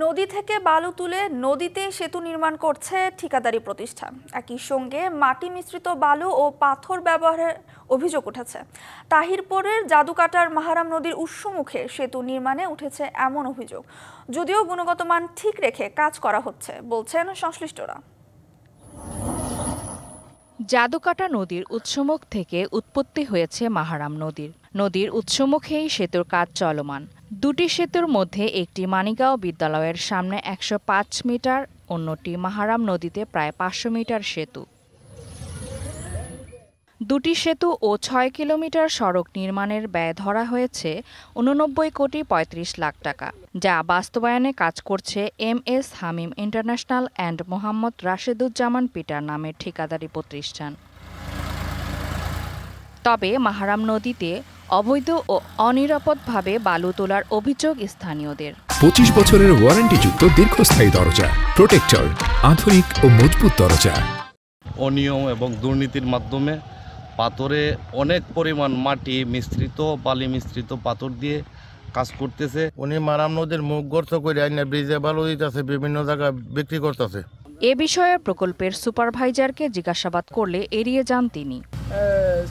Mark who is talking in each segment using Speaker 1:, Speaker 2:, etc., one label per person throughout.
Speaker 1: নদী থেকে বালু তুলে নদীতে সেতু নির্মাণ করছে ঠিকাদারি প্রতিষ্ঠান। একই সঙ্গে মাটি মিশ্রিত বালু ও পাথর ব্যবহারের অভিযোগ উঠেছে। তাহিরপুরের জাদুকাটার মাহারাম নদীর উৎসমুখে সেতু নির্মাণে উঠেছে এমন অভিযোগ, যদিও গুণগত মান ঠিক রেখে কাজ করা হচ্ছে বলছেন সংশ্লিষ্টরা।
Speaker 2: জাদুকাটা নদীর উৎসমুখ থেকে উৎপত্তি হয়েছে মাহারাম নদীর উৎসমুখেই সেতুর কাজ চলমান। দুটি সেতুর মধ্যে একটি মানিগাঁও বিদ্যালয়ের সামনে ১০৫ মিটার, অন্যটি মাহারাম নদীতে প্রায় ৫০০ মিটার সেতু। দুটি সেতু ও ৬ কিলোমিটার সড়ক নির্মাণের ব্যয় ধরা হয়েছে ৮৯ কোটি ৩৫ লাখ টাকা, যা বাস্তবায়নে কাজ করছে MS Hamim international and Mohammad Rasheduzzaman Peter নামের ঠিকাদারি প্রতিষ্ঠান। তবে মাহারাম নদীতে অবৈধ ও অনিরাপদভাবে বালু তোলার অভিযোগ স্থানীয়দের।
Speaker 3: ২৫ বছরের ওয়ারেন্টিযুক্ত দীর্ঘস্থায়ী দরজা প্রোটেক্টর, আধুনিক ও মজবুত দরজা।
Speaker 4: অনিয়ম এবং দুর্নীতির মাধ্যমে পাথরে অনেক পরিমাণ মাটি মিশ্রিত, বালি মিশ্রিত পাথর দিয়ে কাজ করতেছে।
Speaker 5: উনি মারাম নদীর মুখ গর্ত করে আইনা ব্রিজে বালু দিতেছে, বিভিন্ন জায়গায় বিক্রি করতেছে।
Speaker 2: এ বিষয়ে প্রকল্পের সুপারভাইজারকে জিজ্ঞাসাবাদ করলে এড়িয়ে যান তিনি।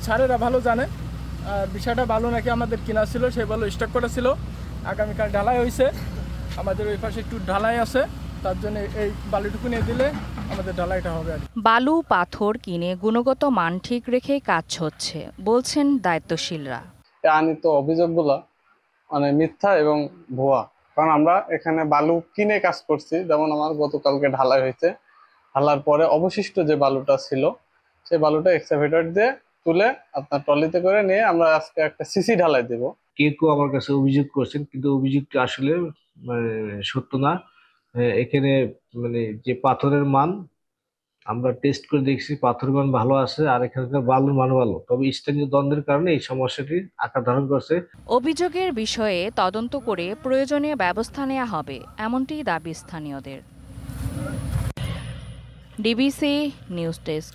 Speaker 6: স্যারেরা ভালো জানে, আর বিষয়টা বালু নাকি আমাদের কিনা ছিল, সেই বালু স্টক করা ছিল। আগামীকাল ঢালাই হয়েছে, আমাদের ওই পাশে একটু ঢালাই আছে, তার জন্য এই বালুটুকু নিয়ে দিলে আমাদের ঢালাইটা হবে।
Speaker 2: বালু পাথর কিনে গুণগত মান ঠিক রেখে কাজ হচ্ছে বলছেন দায়িত্বশীলরা।
Speaker 7: আনিত অভিযোগগুলো মানে মিথ্যা এবং ভুয়া, কারণ আমরা এখানে বালু কিনে কাজ করছি। যেমন আমার গতকালকে ঢালাই হয়েছে, ঢালার পরে অবশিষ্ট যে বালুটা ছিল সেই বালুটা এক্সকাভেটর দিয়ে তুলে আপনার ট্রলিতে করে নিয়ে আমরা আজকে একটা সিসি ঢালাই দেব।
Speaker 8: কেউ আমার কাছে অভিযোগ করছেন, কিন্তু অভিযোগটা আসলে সত্য না। এখানে যে পাথরের মান আমরা টেস্ট করে দেখছি, পাথরের মান ভালো আছে, আর এখানকার বালুর মান ভালো। তবে স্থানীয় দ্বন্দ্বের কারণে এই সমস্যাটি আকার ধারণ করছে।
Speaker 2: অভিযোগের বিষয়ে তদন্ত করে প্রয়োজনীয় ব্যবস্থা নেওয়া হবে, এমনটি দাবি স্থানীয়দের। DBC news desk.